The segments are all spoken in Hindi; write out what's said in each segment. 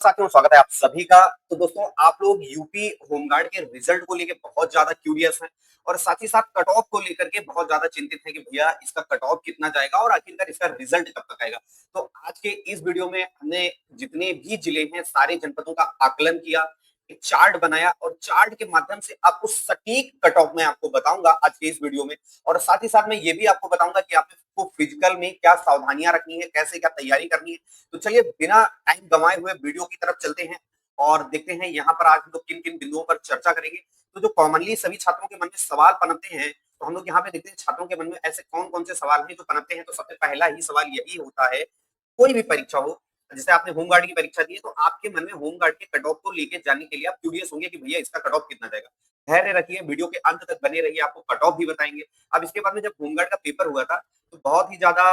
साथियों, स्वागत है आप सभी का। तो दोस्तों, आप लोग यूपी होमगार्ड के रिजल्ट को लेके बहुत ज्यादा क्यूरियस हैं और साथ ही साथ कट ऑफ को लेकर के बहुत ज्यादा चिंतित हैं कि भैया इसका कट ऑफ कितना जाएगा और आखिरकार इसका रिजल्ट कब तक आएगा। तो आज के इस वीडियो में हमने जितने भी जिले हैं सारे जनपदों का आकलन किया, एक चार्ट बनाया और चार्ट के माध्यम से आपको सटीक कट ऑफ मैं आपको बताऊंगा आज के इस वीडियो में। और साथ ही साथ मैं ये भी आपको बताऊंगा कि आपको फिजिकल में क्या सावधानियां रखनी है, कैसे क्या तैयारी करनी है। तो चलिए बिना टाइम गंवाए हुए वीडियो की तरफ चलते हैं और देखते हैं यहाँ पर आज हम लोग किन किन बिंदुओं पर चर्चा करेंगे। तो जो कॉमनली सभी छात्रों के मन में सवाल पनपते हैं, तो हम लोग यहाँ पे देखते हैं छात्रों के मन में ऐसे कौन कौन से सवाल हैं जो पनपते हैं। तो सबसे पहला ही सवाल यही होता है, कोई भी परीक्षा हो, जैसे आपने होमगार्ड की परीक्षा दी है, तो आपके मन में होमगार्ड के कट ऑफ को लेके जानने के लिए आप क्यूरियस होंगे कि भैया इसका कट ऑफ कितना जाएगा। धैर्य रखिए, वीडियो के अंत तक बने रहिए, आपको कट ऑफ भी बताएंगे। अब इसके बाद में जब होमगार्ड का पेपर हुआ था, तो बहुत ही ज्यादा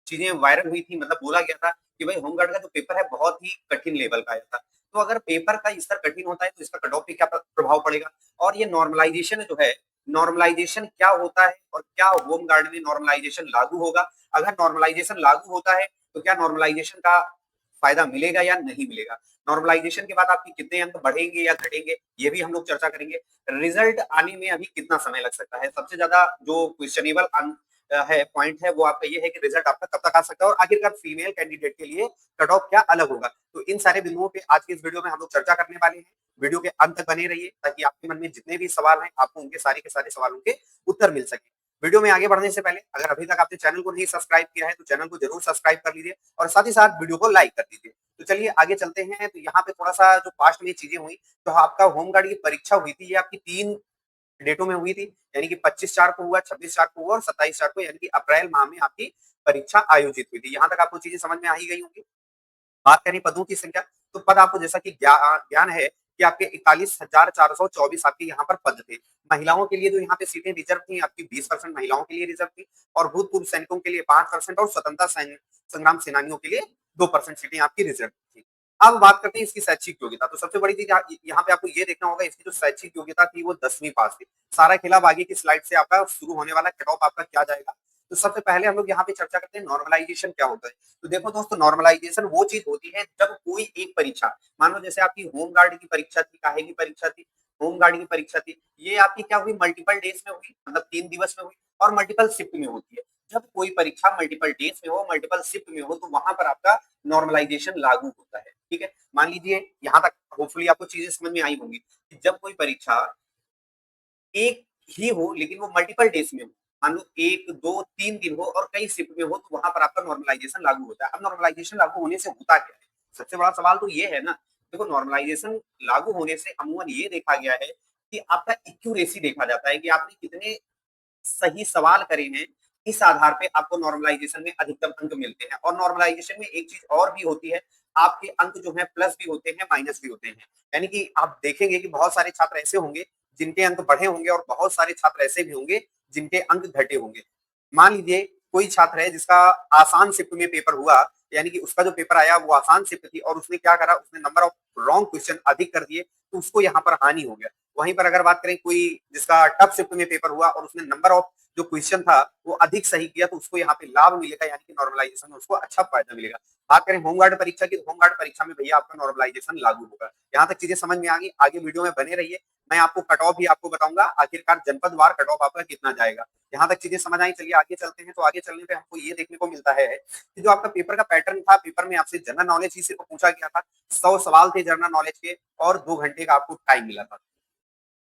चीजें वायरल हुई थी, मतलब बोला गया था कि भाई होमगार्ड का जो पेपर है बहुत ही कठिन लेवल का आया था। तो अगर पेपर का स्तर कठिन होता है तो इसका कट ऑफ पे क्या प्रभाव पड़ेगा। और ये नॉर्मलाइजेशन जो है, नॉर्मलाइजेशन क्या होता है और क्या होमगार्ड में नॉर्मलाइजेशन लागू होगा। अगर नॉर्मलाइजेशन लागू होता है तो क्या नॉर्मलाइजेशन का फायदा मिलेगा या नहीं मिलेगा। नॉर्मलाइजेशन के बाद आपके कितने अंक बढ़ेंगे या घटेंगे, ये भी हम लोग चर्चा करेंगे। रिजल्ट आने में अभी कितना समय लग सकता है, सबसे ज्यादा जो क्वेश्चनेबल है पॉइंट है वो आपका ये है कि रिजल्ट आपका कब तक आ सकता है और आखिरकार फीमेल कैंडिडेट के लिए कट ऑफ क्या अलग होगा। तो इन सारे बिंदुओं पे आज के इस वीडियो में हम लोग चर्चा करने वाले हैं। वीडियो के अंत तक बने रहिए ताकि आपके मन में जितने भी सवाल हैं आपको उनके सारे के सारे सवालों के उत्तर मिल सके। वीडियो में आगे बढ़ने से पहले अगर अभी तक आपने चैनल को नहीं सब्सक्राइब किया है तो चैनल को जरूर सब्सक्राइब कर लीजिए और साथ ही साथ वीडियो को लाइक कर दीजिए। तो चलिए आगे चलते हैं। तो यहाँ पे थोड़ा सा जो पास्ट में चीजें हुई, तो आपका होमगार्ड की परीक्षा हुई थी, ये आपकी 3 डेटों में हुई थी, यानी कि 25/4 को हुआ, 26/4 को हुआ और 27/4 को, यानी कि अप्रैल माह में आपकी परीक्षा आयोजित हुई थी। यहाँ तक आपको चीजें समझ में आ ही गई होंगी। बात करें पदों की संख्या, तो पद आपको जैसा कि ज्ञान है कि आपके 41,424 आपके यहाँ पर पद थे। महिलाओं के लिए जो यहाँ पे सीटें रिजर्व थी आपकी 20% महिलाओं के लिए रिजर्व थी और भूतपूर्व सैनिकों के लिए 5% और स्वतंत्रता संग्राम सेनानियों के लिए 2% सीटें आपकी रिजर्व थी। अब बात करते हैं इसकी शैक्षिक योग्यता। तो सबसे बड़ी चीज यहाँ पे आपको ये देखना होगा, इसकी जो शैक्षिक योग्यता थी वो 10वीं पास थी। सारा खेला अब आगे की स्लाइड से आपका शुरू होने वाला, कट ऑफ आपका क्या जाएगा। तो सबसे पहले हम लोग यहाँ पे चर्चा करते हैं नॉर्मलाइजेशन क्या होता है। तो देखो दोस्तों, नॉर्मलाइजेशन वो चीज होती है जब कोई एक परीक्षा, मान लो जैसे आपकी होमगार्ड की परीक्षा थी, काहे की परीक्षा थी, होमगार्ड की परीक्षा थी, ये आपकी क्या हुई, मल्टीपल डेज में हुई, मतलब 3 दिवस में हुई और मल्टीपल शिफ्ट में होती है। जब कोई परीक्षा मल्टीपल डेज में हो, मल्टीपल शिफ्ट में हो, तो वहां पर आपका नॉर्मलाइजेशन लागू होता है। ठीक है, मान लीजिए यहाँ तक होपफुली आपको चीजें समझ में आई होंगी कि जब कोई परीक्षा एक ही हो लेकिन वो मल्टीपल डेज में हो, मान लो 1 2 3 दिन हो और कई शिफ्ट में हो, तो वहां पर आपका नॉर्मलाइजेशन लागू होता है। अब नॉर्मलाइजेशन लागू होने से होता क्या है, सबसे बड़ा सवाल तो ये है ना। देखो, नॉर्मलाइजेशन लागू होने से अमूमन ये देखा गया है कि आपका एक्यूरेसी देखा जाता है कि आपने कितने सही सवाल करे हैं। इस आधार पे आपको नॉर्मलाइजेशन में अधिकतम अंक मिलते हैं। और नॉर्मलाइजेशन में एक चीज और भी होती है, आपके अंक जो है प्लस भी होते हैं माइनस भी होते हैं। यानी कि आप देखेंगे कि बहुत सारे छात्र ऐसे होंगे जिनके अंक बढ़े होंगे और बहुत सारे छात्र ऐसे भी होंगे जिनके अंक घटे होंगे। मान लीजिए कोई छात्र है जिसका आसान शिफ्ट में पेपर हुआ, यानी कि उसका जो पेपर आया वो आसान शिफ्ट थी और उसने क्या करा, उसने नंबर ऑफ रॉन्ग क्वेश्चन अधिक कर दिए, तो उसको यहाँ पर हानि हो गया। वहीं पर अगर बात करें कोई जिसका टफ शिफ्ट में पेपर हुआ और उसने नंबर ऑफ जो क्वेश्चन था वो अधिक सही किया, तो उसको यहाँ पे लाभ मिलेगा, यानी कि नॉर्मलाइजेशन में उसको अच्छा फायदा मिलेगा। बात करें होमगार्ड परीक्षा की, होमगार्ड परीक्षा में भैया आपका नॉर्मलाइजेशन लागू होगा। यहाँ तक चीजें समझ में आ गई, आगे वीडियो में बने रहिए। मैं आपको कट ऑफ भी आपको बताऊंगा, आखिरकार जनपद वार कट ऑफ आपका कितना जाएगा। यहाँ तक चीजें समझ आई। चलिए आगे चलते हैं। तो आगे चलने पे हमको ये देखने को मिलता है कि जो आपका पेपर का पैटर्न था, पेपर में आपसे जनरल नॉलेज ही सिर्फ पूछा गया था। 100 सवाल थे जनरल नॉलेज के और 2 घंटे का आपको टाइम मिला था।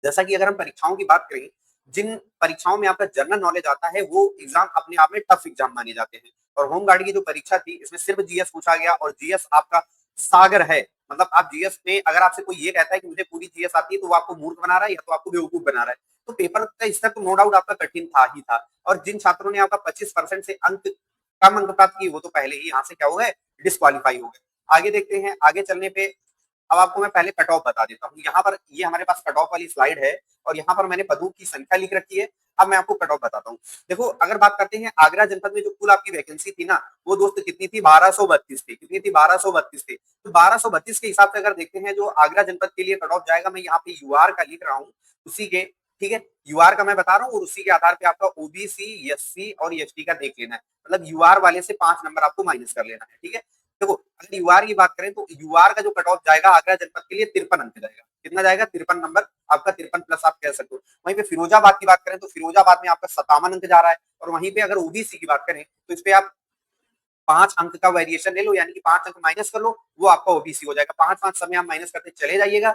जैसा कि अगर हम परीक्षाओं की बात करें, जिन परीक्षाओं में आपका जनरल नॉलेज आता है वो एग्जाम अपने आप में टफ एग्जाम माने जाते हैं। और होमगार्ड की जो परीक्षा थी इसमें सिर्फ जीएस पूछा गया और जीएस आपका सागर है। मतलब आप जीएस में अगर आपसे कोई ये कहता है कि मुझे पूरी जीएस आती है, तो वो आपको मूर्ख बना रहा है या तो आपको बेवकूफ बना रहा है। तो पेपर का स्तर तो नो डाउट आपका कठिन था ही था। और जिन छात्रों ने आपका 25% से अंक कम अंक प्राप्त किए वो तो पहले ही यहाँ से क्या हो गए, डिस्कालीफाई हो गए। आगे देखते हैं। आगे चलने पे अब आपको मैं पहले कट ऑफ बता देता हूँ। यहाँ पर ये हमारे पास कट ऑफ वाली स्लाइड है और यहाँ पर मैंने पदों की संख्या लिख रखी है। अब मैं आपको कट ऑफ बताता हूँ। देखो, अगर बात करते हैं आगरा जनपद में जो कुल आपकी वैकेंसी थी ना, वो दोस्त कितनी थी, 1232 थी। कितनी थी, 1232 थी। तो 1232 के हिसाब से अगर देखते हैं जो आगरा जनपद के लिए कट ऑफ जाएगा, मैं यहाँ पे यूआर का लिख रहा हूँ उसी के, ठीक है, यूआर का मैं बता रहा हूँ और उसी के आधार पे आपका ओबीसी, एससी और एसटी का देख लेना है। मतलब यूआर वाले से 5 नंबर आपको माइनस कर लेना है। ठीक है, देखो अगर यूआर की बात करें तो यूआर का जो कट ऑफ जाएगा आगरा जनपद के लिए 53 अंक जाएगा। कितना जाएगा? 53 नंबर आपका, 53 प्लस आप कह सकते हो। वहीं पे फिरोजाबाद की बात करें तो फिरोजाबाद में आपका 57 अंक जा रहा है। और वहीं पे अगर ओबीसी की बात करें तो इस पे आप 5 अंक का वेरिएशन ले लो, यानी कि 5 अंक माइनस कर लो, वो आपका ओबीसी हो जाएगा। 5-5 समय आप माइनस करते चले जाइएगा,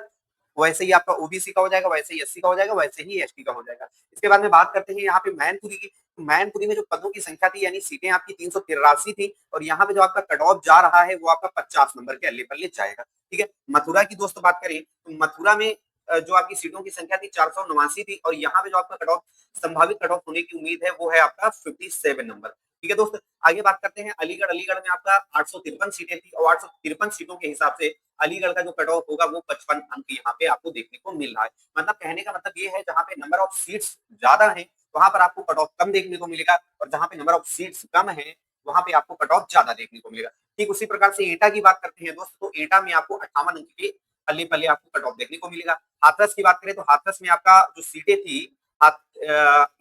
वैसे ही आपका ओबीसी का हो जाएगा, वैसे ही एससी का हो जाएगा, वैसे ही एसटी का हो जाएगा। इसके बाद में बात करते हैं यहाँ पे मैनपुरी की। मैनपुरी में जो पदों की संख्या थी, यानी सीटें आपकी 383 थी, और यहाँ पे जो आपका कट ऑफ जा रहा है वो आपका 50 नंबर के अल्ले पल्ले जाएगा। ठीक है। मथुरा की दोस्त बात करें तो मथुरा में जो आपकी सीटों की संख्या थी 489 थी, और यहाँ पे जो आपका कट ऑफ संभावित कट ऑफ होने की उम्मीद है वो है आपका 57 नंबर। ठीक है दोस्त। आगे बात करते हैं अलीगढ़। अलीगढ़ में आपका 853 सीटें थी, और 853 सीटों के हिसाब से अलीगढ़ का जो कट ऑफ होगा वो 55 अंक यहाँ पे आपको देखने को मिल रहा है। मतलब कहने का मतलब ये है, जहां पे नंबर ऑफ सीट्स ज्यादा है वहां पर आपको कट ऑफ कम देखने को मिलेगा, और जहां पे नंबर ऑफ सीट्स कम है वहां पे आपको कट ऑफ ज्यादा देखने को मिलेगा। ठीक उसी प्रकार से एटा की बात करते हैं दोस्त, तो एटा में आपको 58 अंक के अल्ले पल्ले आपको कट ऑफ देखने को मिलेगा। हाथरस की बात करें तो हाथरस में आपका जो सीटें थी,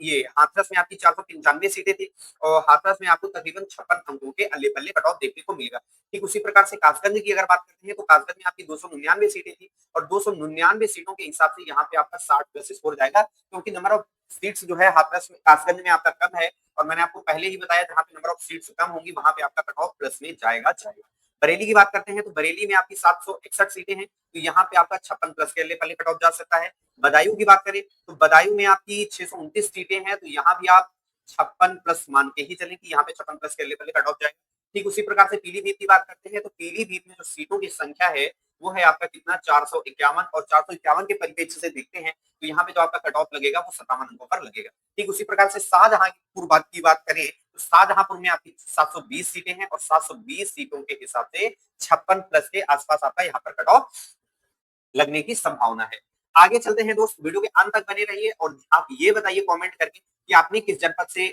ये हाथरस में आपकी 495 सीटें थी, और हाथरस में आपको तकरीबन 56 अंकों के अल्ले पल्ले कट ऑफ देखने को मिलेगा। ठीक उसी प्रकार से कासगंज की अगर बात करते हैं तो कासगंज में आपकी 299 सीटें थी, और 299 सीटों के हिसाब से यहाँ पे आपका 60 प्लस स्कोर जाएगा, क्योंकि नंबर ऑफ सीट्स जो है हाथरस में कासगंज में आपका कम है, और मैंने आपको पहले ही बताया जहां पे नंबर ऑफ सीट्स कम होंगी वहां पे आपका कट ऑफ प्लस में जाएगा। बरेली की बात करते हैं तो बरेली में आपकी 761 सीटें हैं, तो यहाँ पे आपका 56 प्लस के अल्ले पल्ले कट ऑफ जा सकता है। बदायूं की बात करें तो बदायूं में आपकी 629 सीटें हैं, तो यहाँ भी आप 56 प्लस मान के ही चलें कि यहाँ पे 56 प्लस के अल्ले पल्ले कट ऑफ जाएगा। ठीक उसी प्रकार से पीलीभीत की बात करते हैं तो पीलीभीत में जो सीटों की संख्या है वो है आपका कितना, 451, और 451 के परिप्रेक्ष्य से देखते हैं तो यहाँ पे जो आपका कट ऑफ लगेगा वो 57 अंकों पर लगेगा। ठीक उसी प्रकार से शाहजहांपुर की बात करें तो शाहजहांपुर में आपकी 720 सीटें हैं, और 720 सीटों के हिसाब से 56 प्लस के आसपास आपका यहाँ पर कट ऑफ लगने की संभावना है। आगे चलते हैं दोस्त, वीडियो के अंत तक बने रहिए, और आप ये बताइए कमेंट करके कि आपने किस जनपद से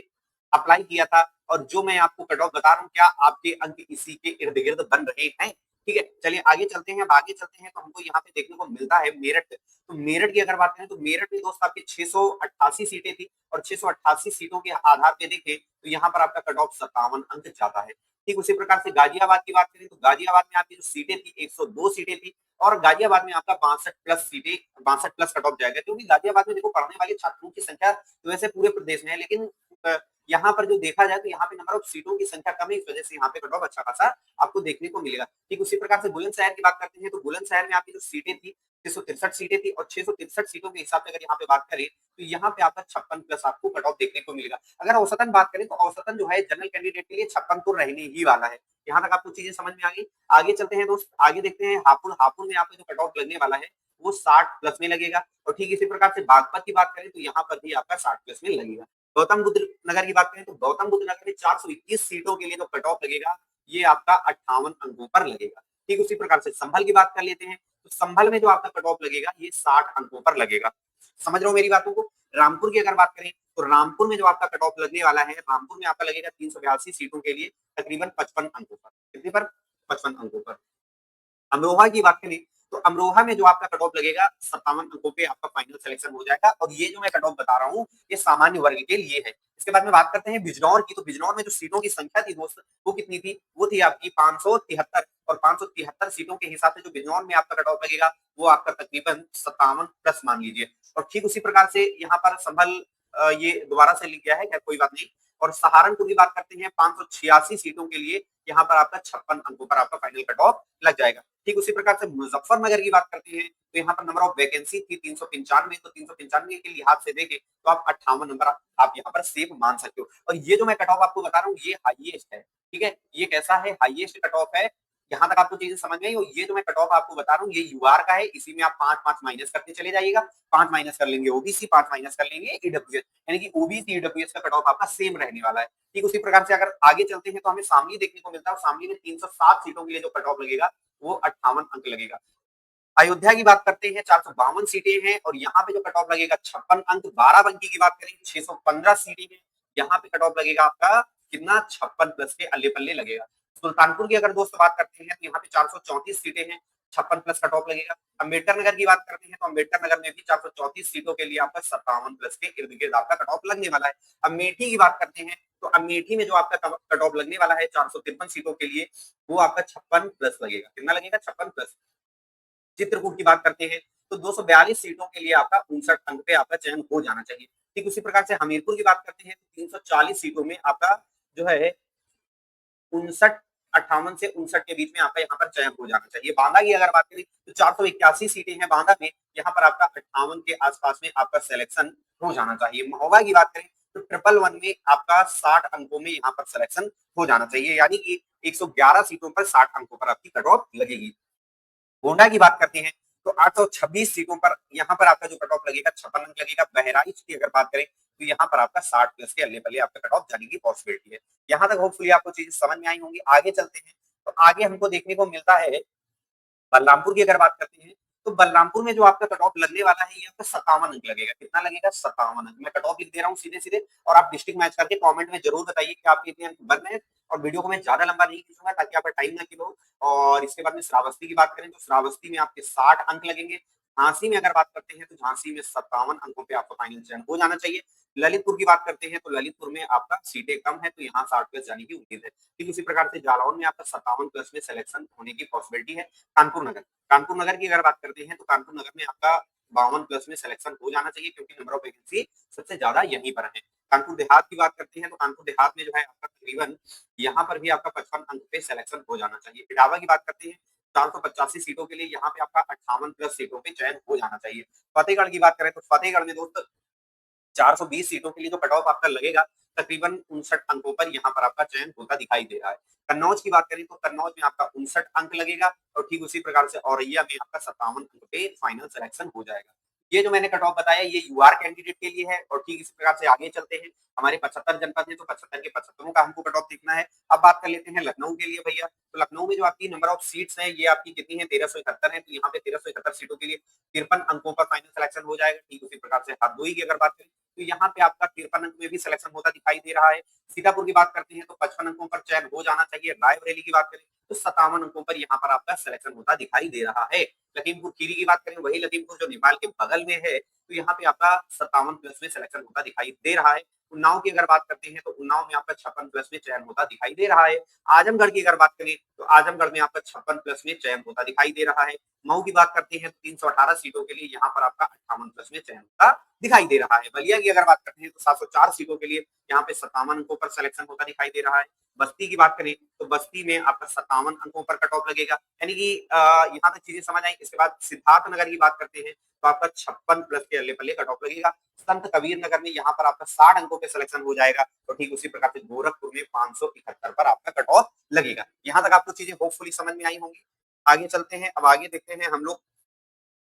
अप्लाई किया था, और जो मैं आपको कट ऑफ बता रहा हूँ क्या आपके अंक इसी के इर्द गिर्द बन रहे हैं। ठीक है, चलिए आगे चलते हैं। आगे चलते हैं तो हमको यहाँ पे देखने को मिलता है मेरठ। तो मेरठ की अगर बात करें तो मेरठ में दोस्त आपकी 688 सीटें थी, और 688 सीटों के आधार पे देखें तो यहाँ पर आपका कट ऑफ 57 अंक जाता है। ठीक उसी प्रकार से गाजियाबाद की बात करें तो गाजियाबाद में आपकी जो सीटें थी 102 सीटें थी, और गाजियाबाद में आपका 62 प्लस कट ऑफ जाएगा, क्योंकि गाजियाबाद में देखो पढ़ने वाले छात्रों की संख्या तो वैसे पूरे प्रदेश में है, लेकिन यहाँ पर जो देखा जाए तो यहाँ पे नंबर ऑफ सीटों की संख्या कम है, इस वजह से यहाँ पे कट ऑफ अच्छा खासा आपको देखने को मिलेगा। ठीक उसी प्रकार से बुलंदशहर की बात करते हैं तो बुलंदशहर में आपकी जो सीटें थी 663 सीटें थी, और 663 सीटों के हिसाब से अगर यहाँ पे बात करें तो यहाँ पे आपका 56 प्लस आपको कट ऑफ देखने को मिलेगा। अगर औसतन बात करें तो औसतन जो है जनरल कैंडिडेट के लिए 56 तो रहने ही वाला है। यहाँ तक आपको चीजें समझ में आ गई। आगे चलते हैं दोस्त, आगे देखते हैं हापुड़। हापुड़ में आपका जो कट ऑफ लगने वाला है वो 60 प्लस में लगेगा, और ठीक इसी प्रकार से बागपत की बात करें तो यहाँ पर भी आपका 60 प्लस में लगेगा। गौतम बुद्ध नगर की बात करें तो गौतम बुद्ध नगर में 421 सीटों के लिए जो कट ऑफ लगेगा ये आपका 58 अंकों पर लगेगा। ठीक उसी प्रकार से संभल की बात कर लेते हैं तो संभल में जो आपका कट ऑफ लगेगा ये 60 अंकों पर लगेगा। समझ रहे हो मेरी बातों को। रामपुर की अगर बात करें तो रामपुर में जो आपका कट ऑफ लगने वाला है, रामपुर में आपका लगेगा 382 सीटों के लिए तकरीबन 55 अंकों पर। कितने पर? 55 अंकों पर। अमरोहा की बात करें तो अमरोहा में जो आपका कट ऑफ लगेगा 57 अंकों पे आपका फाइनल सिलेक्शन हो जाएगा, और ये जो मैं कट ऑफ बता रहा हूँ ये सामान्य वर्ग के लिए है। इसके बाद में बात करते हैं बिजनौर की। तो बिजनौर में जो सीटों की संख्या थी दोस्त वो कितनी थी? वो थी आपकी 573, और 573 सीटों के हिसाब से जो बिजनौर में आपका कट ऑफ लगेगा वो आपका तकरीबन 57 प्लस मान लीजिए। और ठीक उसी प्रकार से यहाँ पर संभल ये दोबारा से लिख गया है, क्या कोई बात नहीं। और सहारनपुर की बात करते हैं 586 सीटों के लिए यहाँ पर आपका 56 अंकों पर आपका फाइनल कट ऑफ लग जाएगा। ठीक उसी प्रकार से मुजफ्फरनगर की बात करते हैं तो यहाँ पर नंबर ऑफ वैकेंसी थी 395, तो 395 के लिहाज से देखें तो आप 58 नंबर आप यहाँ पर सेफ मान सकते हो। और ये जो मैं कट ऑफ आपको बता रहा हूँ ये हाईएस्ट है। ठीक है, ये कैसा है? हाईएस्ट कट ऑफ है। यहाँ तक आपको चीजें समझ में आई। और ये जो मैं कट ऑफ आपको बता रहा हूँ ये यूआर का है, इसी में आप 5-5 माइनस करते चले जाइएगा। 5 माइनस कर लेंगे ओबीसी, 5 माइनस कर लेंगे ईडब्ल्यूएस, यानी कि ओबीसी ईडब्ल्यूएस का कट ऑफ आपका सेम रहने वाला है। ठीक उसी प्रकार से अगर आगे चलते हैं तो हमें शामली देखने को मिलता है, शामली में 307 सीटों के लिए जो कट ऑफ लगेगा वो 58 अंक लगेगा। अयोध्या की बात करते हैं 452 सीटें हैं, और यहाँ पे जो कट ऑफ लगेगा 56 अंक। बाराबंकी की बात करें 615 सीटें हैं, यहाँ पे कट ऑफ लगेगा आपका कितना, 56 प्लस के अल्ले पल्ले लगेगा। सुल्तानपुर की अगर दोस्त बात करते हैं तो यहाँ पे 434 सीटें हैं, 56 प्लस कट ऑफ लगेगा। अम्बेडकर नगर की बात करते हैं तो अम्बेडकर नगर में भी 434 सीटों के लिए आपका 57 प्लस के इर्द गिर्द आपका कट ऑफ लगने वाला है। अमेठी की बात करते हैं तो अमेठी में जो आपका कट ऑफ लगने वाला है 453 सीटों के लिए, वो आपका 56 प्लस लगेगा। कितना लगेगा? 56 प्लस। चित्रकूट की बात करते हैं तो 242 सीटों के लिए आपका 59 अंक पे आपका चयन हो जाना चाहिए। ठीक उसी प्रकार से हमीरपुर की बात करते हैं तो 340 सीटों में आपका जो है 59 58 से 59 के बीच में आपका यहाँ पर चयन हो जाना चाहिए। बांदा की अगर बात करें तो 481 सीटें हैं बांदा में, यहाँ पर आपका 58 के आसपास में आपका सिलेक्शन हो जाना चाहिए। महोबा की बात करें तो 111 में आपका 60 अंकों में यहाँ पर सिलेक्शन हो जाना चाहिए, यानी कि 111 सीटों पर 60 अंकों पर आपकी कट ऑफ लगेगी। गोंडा की बात करते हैं तो 826 सीटों पर यहाँ पर आपका जो कट ऑफ लगेगा 56 अंक लगेगा। बहराइच की अगर बात करें तो यहाँ पर आपका 60 प्लस के अल्ले पल्ले आपका कट ऑफ जाने की पॉसिबिलिटी है। यहाँ तक होपफुली आपको चीजें समझ में आई होंगी। आगे चलते हैं तो आगे हमको देखने को मिलता है बलरामपुर की अगर बात करते हैं तो बलरामपुर में जो आपका कट ऑफ लगने वाला है ये आपका 57 अंक लगेगा। कितना लगेगा? 57 अंक। मैं कट ऑफ लिख दे रहा हूँ सीधे सीधे, और आप डिस्ट्रिक्ट मैच करके कमेंट में जरूर बताइए कि आपके इतने अंक बन रहे हैं। और वीडियो को मैं ज्यादा लंबा नहीं खींचूंगा ताकि आपका टाइम ना किल हो। और इसके बाद में श्रावस्ती की बात करें तो श्रावस्ती में आपके 60 अंक लगेंगे। झांसी में अगर बात करते हैं तो झांसी में 57 अंकों पे आपका फाइनल चयन हो जाना चाहिए। ललितपुर की बात करते हैं तो ललितपुर में आपका सीटें कम है तो यहाँ 60 प्लस जाने की उम्मीद है। ठीक उसी प्रकार से जालौन में आपका 57 प्लस में सिलेक्शन होने की पॉसिबिलिटी है। कानपुर नगर की अगर बात करते हैं तो कानपुर नगर में आपका 52 प्लस में सिलेक्शन हो जाना चाहिए, क्योंकि नंबर ऑफ वैकेंसी सबसे ज्यादा यहीं पर है। कानपुर देहात की बात करते हैं तो कानपुर देहात में जो है आपका तकरीबन यहाँ पर भी आपका 55 अंक पे सिलेक्शन हो जाना चाहिए। इटावा की बात करते हैं 485 सीटों के लिए यहाँ पे आपका 58 प्लस सीटों पे चयन हो जाना चाहिए। फतेहगढ़ की बात करें तो फतेहगढ़ में दोस्त 420 सीटों के लिए जो कट ऑफ आपका लगेगा तकरीबन 59 अंकों पर यहाँ पर आपका चयन होता दिखाई दे रहा है। कन्नौज की बात करें तो कन्नौज में आपका 59 अंक लगेगा, और ठीक उसी प्रकार से औरैया में आपका 57 अंक पे फाइनल सिलेक्शन हो जाएगा। ये जो मैंने कट ऑफ बताया ये यूआर कैंडिडेट के लिए है। और ठीक इसी प्रकार से आगे चलते हैं, हमारे 75 जनपद है तो 75 के 75 का हमको कट ऑफ देखना है। अब बात कर लेते हैं लखनऊ के लिए भैया। तो लखनऊ में जो आपकी नंबर ऑफ सीट्स है ये आपकी कितनी है? 1371 है। तो यहाँ पे 1371 सीटों के लिए 53 अंकों पर फाइनल सिलेक्शन हो जाएगा। ठीक उसी प्रकार से हरदोई की अगर बात करें तो यहाँ पे आपका 53 अंक में भी सिलेक्शन होता दिखाई दे रहा है। सीतापुर की बात करते हैं तो 55 अंकों पर चयन हो जाना चाहिए। रायबरेली की बात करें तो 57 अंकों पर यहाँ पर आपका सिलेक्शन होता दिखाई दे रहा है। लखीमपुर खीरी की बात करें, वही लखीमपुर जो नेपाल के बगल में है, तो यहाँ पे आपका 57 प्लस में सिलेक्शन होता दिखाई दे रहा है। उन्नाव की अगर बात करते हैं तो उन्नाव में आपका 56 प्लस में चयन होता दिखाई दे रहा है। आजमगढ़ की अगर बात करें तो आजमगढ़ में आपका 56 प्लस में चयन होता दिखाई दे रहा है। मऊ की बात करते हैं तो 318 सीटों के लिए यहाँ पर आपका 58 प्लस में चयन होता दिखाई दे रहा है। बलिया की अगर बात करते हैं तो 704 सीटों के लिए यहाँ पे 57 अंकों पर सिलेक्शन होता दिखाई दे रहा है। बस्ती की बात करें तो बस्ती में आपका 57 अंकों पर कट ऑफ लगेगा, यानी कि यहाँ तक चीजें समझ आई। इसके बाद सिद्धार्थ नगर की बात करते हैं तो आपका 56 प्लस के अल्ले पल्ले कट ऑफ लगेगा। संत कबीर नगर में यहाँ पर आपका 60 अंकों पे सिलेक्शन हो जाएगा। तो ठीक उसी प्रकार से गोरखपुर में 571 पर आपका कट ऑफ लगेगा। यहाँ तक आपको चीजें होपफुली समझ में आई होंगी। आगे चलते हैं, अब आगे देखते हैं हम लोग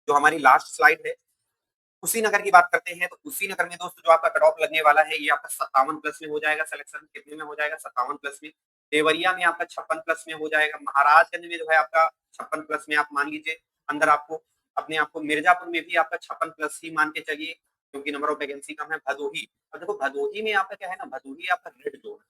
जो हमारी लास्ट स्लाइड है कुशीनगर की बात करते हैं। तो कुशीनगर में दोस्तों जो आपका कट ऑफ लगने वाला है ये आपका 57 प्लस में हो जाएगा। सिलेक्शन कितने में हो जाएगा? 57 प्लस में। देवरिया में आपका 56 प्लस में हो जाएगा। महाराजगंज में जो है आपका 56 प्लस में आप मान लीजिए अंदर आपको अपने आप को। मिर्जापुर में भी आपका 56 प्लस ही मान के चलिए, क्योंकि नंबर ऑफ वैकेंसी कम है। भदोही, अब देखो भदोही में आपका क्या है ना, भदोही आपका रेड जोन है।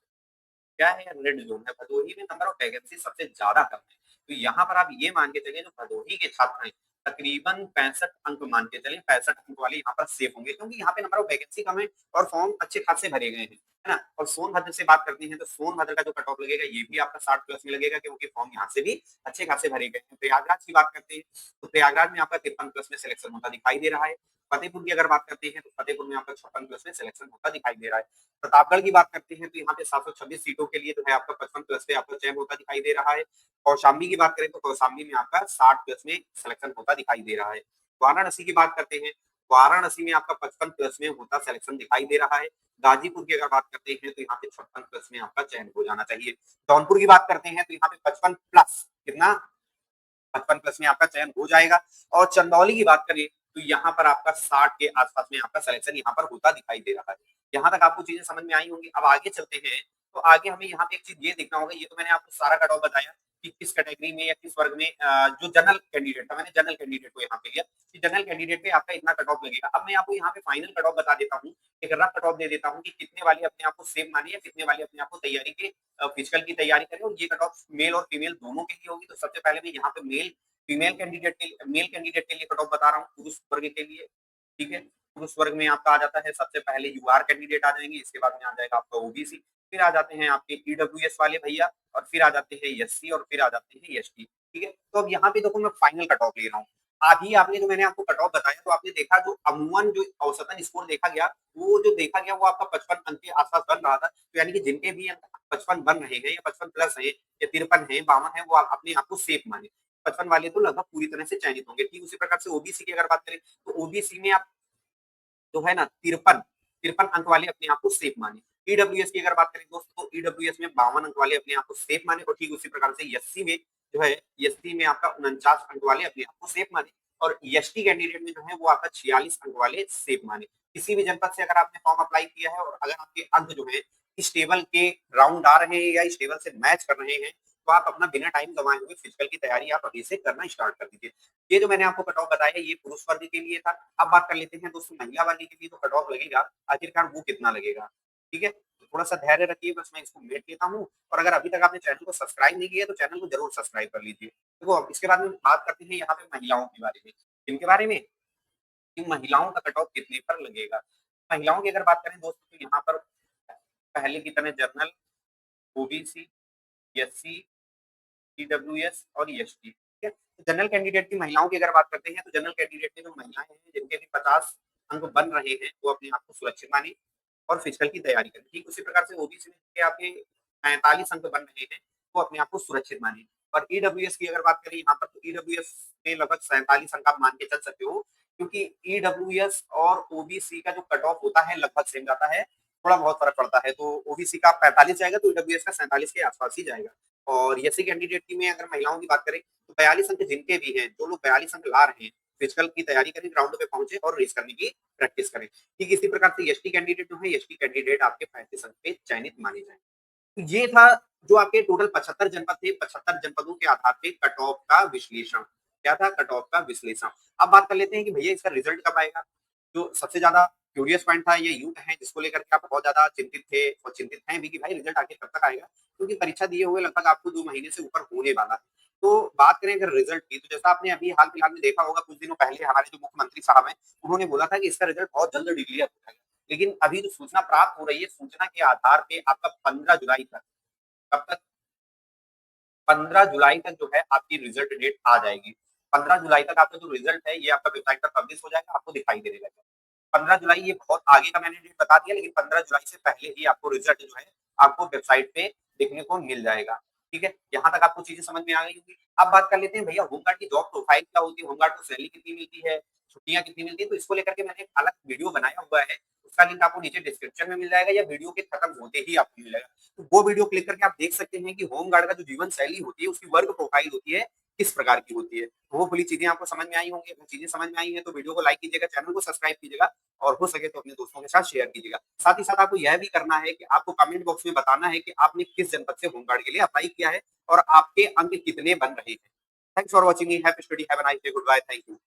क्या है? रेड जोन है। भदोही में नंबर ऑफ वैकेंसी सबसे ज्यादा कम है। तो यहाँ पर आप ये मान के चलिए जो भदोही के छात्र हैं तकरीबन 65 अंक मान के चलिए, 65 अंक वाले यहाँ पर सेफ होंगे, क्योंकि यहाँ पे नंबर ऑफ वैकेंसी कम है और फॉर्म अच्छे खासे भरे गए हैं, है ना। और सोनभद्र से बात करते हैं तो सोनभद्र का जो कट ऑफ लगेगा ये भी आपका 60 प्लस में लगेगा, क्योंकि फॉर्म यहाँ से भी अच्छे खासे भरे गए हैं। प्रयागराज की बात करते हैं तो प्रयागराज में आपका 53 प्लस में सिलेक्शन होता दिखाई दे रहा है। फतेहपुर की अगर बात करते हैं तो फतेहपुर में आपका 56 प्लस में सिलेक्शन होता दिखाई दे रहा है। प्रतापगढ़ की बात करते हैं तो यहाँ पे 726 सीटों के लिए जो है आपका 55 प्लस पे आपका चयन होता दिखाई दे रहा है। कौशाम्बी की बात करें तो कौशाम्बी में आपका 60 प्लस में सिलेक्शन होता दिखाई दे रहा है। वाराणसी की बात करते हैं, वाराणसी में आपका 55 प्लस में होता सिलेक्शन दिखाई दे रहा है। गाजीपुर की अगर बात करते हैं तो यहाँ पे 56 प्लस में आपका चयन हो जाना चाहिए। जौनपुर की बात करते हैं तो यहाँ पे 55 प्लस कितना? 55 प्लस में आपका चयन हो जाएगा। और चंदौली की बात करें तो यहाँ पर आपका 60 के आसपास में आपका सिलेक्शन यहाँ पर होता दिखाई दे रहा है। यहाँ तक आपको चीजें समझ में आई होंगी। अब आगे चलते हैं तो आगे हमें यहाँ पे एक चीज ये देखना होगा, ये तो मैंने आपको सारा कट ऑफ बताया कि किस कैटेगरी में या किस वर्ग में जो जनरल कैंडिडेट था, मैंने जनरल कैंडिडेट को यहाँ पे लिया कि जनरल कैंडिडेट पे आपका इतना कट ऑफ लगेगा। अब मैं आपको यहाँ पे फाइनल कट ऑफ बता देता हूँ, एक रफ कट ऑफ दे देता हूँ कि कितने वाले अपने आप को सेफ माने या कितने वाले अपने आप को तैयारी के फिजिकल की तैयारी करें। और ये कट ऑफ मेल और फीमेल दोनों के लिए होगी। तो सबसे पहले मैं यहाँ पे मेल कैंडिडेट के लिए कट ऑफ बता रहा हूँ पुरुष वर्ग के लिए। ठीक है, पुरुष वर्ग में आपका आ जाता है सबसे पहले यूआर कैंडिडेट आ जाएंगे, इसके बाद में आ जाएगा आपका ओबीसी, फिर आ जाते हैं आपके ईडब्ल्यूएस वाले भैया, और फिर आ जाते हैं एससी, और फिर आ जाते हैं एसटी। ठीक है, तो अब यहाँ पे देखो मैं फाइनल कट ऑफ ले रहा हूँ। अभी आपने जो मैंने आपको कट ऑफ बताया, तो आपने देखा जो अमूमन जो औसतन स्कोर देखा गया, वो जो देखा गया वो आपका 55 अंक के आसपास बन रहा था। तो यानी कि जिनके भी अंक 55 बन रहे हैं, या 55 प्लस है, या 53 है, 52 है, वो आप अपने आप को सेफ माने। 55 वाले तो लगभग पूरी तरह से चयनित होंगे। ठीक उसी प्रकार से ओबीसी की अगर बात करें, तो ओबीसी में आप जो है ना 53 अंक वाले अपने आप को सेफ माने। ईडब्ल्यूएस की अगर बात करें दोस्तों, तो ईडब्ल्यूएस में 52 अंक वाले अपने आप को सेफ माने, और ठीक उसी प्रकार से एससी में जो है, एससी में आपका 49 अंक वाले अपने आप को सेफ माने, और एसटी कैंडिडेट में जो है वो आपका 46 अंक वाले सेफ माने। किसी भी जनपद से अगर आपने फॉर्म अप्लाई किया है, और अगर आपके अंक जो है इस टेबल के राउंड आ रहे हैं, या इस टेबल से मैच कर रहे हैं, तो आप अपना बिना टाइम गंवाए हुए फिजिकल की तैयारी आप अभी से करना स्टार्ट कर दीजिए। ये जो मैंने आपको कट ऑफ बताया, ये पुरुष वर्ग के लिए था। अब बात कर लेते हैं दोस्तों महिला वाले के लिए, तो कट ऑफ लगेगा, आखिरकार वो कितना लगेगा। ठीक है, तो थोड़ा सा धैर्य रखिए, बस मैं इसको मेट लेता हूँ। और अगर अभी तक आपने चैनल को सब्सक्राइब नहीं किया, तो चैनल को जरूर सब्सक्राइब कर लीजिए। देखो अब इसके बाद में बात करते हैं यहाँ पे महिलाओं के बारे में। इनके बारे में कि महिलाओं का कट ऑफ कितने पर लगेगा। महिलाओं की अगर बात करें दोस्तों, तो यहाँ पर पहले की तरह जनरल, ओबीसी, एससी, ईडब्ल्यूएस और ईएसटी। ठीक है, तो जनरल कैंडिडेट की महिलाओं की अगर बात करते हैं, तो जनरल कैंडिडेट में जो महिलाएं हैं जिनके भी 50 अंक बन रहे हैं, वो अपने आप को सुरक्षित माने और फिजिकल की तैयारी करें। ठीक उसी प्रकार से ओबीसी में जिनके आपके 45 अंक बन रहे हैं, वो अपने आप को सुरक्षित माने। और ईडब्ल्यूएस की अगर बात करें यहाँ पर, तो ईडब्ल्यूएस में लगभग 47 अंक आप मान के चल सकते हो, क्योंकि ईडब्ल्यूएस और ओबीसी का जो कट ऑफ होता है लगभग सेम जाता है, थोड़ा बहुत फर्क पड़ता है। तो ओबीसी का 45 जाएगा, तो ईडब्ल्यूएस का 47 के आसपास ही जाएगा। और एससी कैंडिडेट की में अगर महिलाओं की बात करें, तो 42 अंक जिनके भी हैं, जो लोग 42 अंक ला रहे हैं, फिजिकल की तैयारी करें, ग्राउंड पे पहुंचे और रेस करने की प्रैक्टिस करें। ठीक इसी प्रकार से एसटी कैंडिडेट जो है, एसटी कैंडिडेट आपके 35 अंक पे चयनित माने जाए। तो ये था जो आपके टोटल 75 जनपद थे, 75 जनपदों के आधार पे कट ऑफ का विश्लेषण। क्या था? कट ऑफ का विश्लेषण। अब बात कर लेते हैं कि भैया इसका रिजल्ट कब आएगा। जो सबसे ज्यादा क्यूरियस पॉइंट था, ये यूथ है, जिसको लेकर के आप बहुत ज्यादा चिंतित थे और चिंतित हैं भी कि भाई रिजल्ट आखिर कब तक आएगा, क्योंकि परीक्षा दिए हुए लगभग आपको 2 महीने से ऊपर होने वाला है। तो बात करें अगर रिजल्ट की, तो जैसा आपने अभी हाल फिलहाल में देखा होगा, कुछ दिनों पहले हमारे जो मुख्यमंत्री साहब हैं, उन्होंने बोला था कि इसका रिजल्ट बहुत जल्द डिक्लेयर हो जाएगा। लेकिन अभी जो सूचना प्राप्त हो रही है, सूचना के आधार पे आपका 15 जुलाई तक, कब तक? 15 जुलाई तक जो है आपकी रिजल्ट डेट आ जाएगी। 15 जुलाई तक आपका जो रिजल्ट है, ये आपका वेबसाइट पर पब्लिश हो जाएगा, आपको दिखाई देने लगेगा। 15 जुलाई ये बहुत आगे का मैंने डेट बता दिया, लेकिन 15 जुलाई से पहले ही आपको रिजल्ट जो है आपको वेबसाइट पे देखने को मिल जाएगा। ठीक है, यहाँ तक आपको चीजें समझ में आ गई होंगी। अब बात कर लेते हैं भैया होमगार्ड की जॉब प्रोफाइल क्या होती है, होमगार्ड को सैलरी कितनी मिलती है, छुट्टियां कितनी मिलती है। तो इसको लेकर के मैंने एक अलग वीडियो बनाया हुआ है, उसका लिंक आपको नीचे डिस्क्रिप्शन में मिल जाएगा, या वीडियो के खत्म होते ही आपको मिल जाएगा। तो वो वीडियो क्लिक करके आप देख सकते हैं कि होमगार्ड का जो जीवन शैली होती है, उसकी वर्क प्रोफाइल होती है, किस प्रकार की होती है। तो वो खुली चीजें आपको समझ में आई होंगी। अगर चीजें समझ में आई है, तो वीडियो को लाइक कीजिएगा, चैनल को सब्सक्राइब कीजिएगा, और हो सके तो अपने दोस्तों के साथ शेयर कीजिएगा। साथ ही साथ आपको यह भी करना है कि आपको कमेंट बॉक्स में बताना है कि आपने किस जनपद से होमगार्ड के लिए अप्लाई किया है, और आपके अंक कितने बन रहे हैं। Thanks for watching, happy study, have a nice day, goodbye, thank you.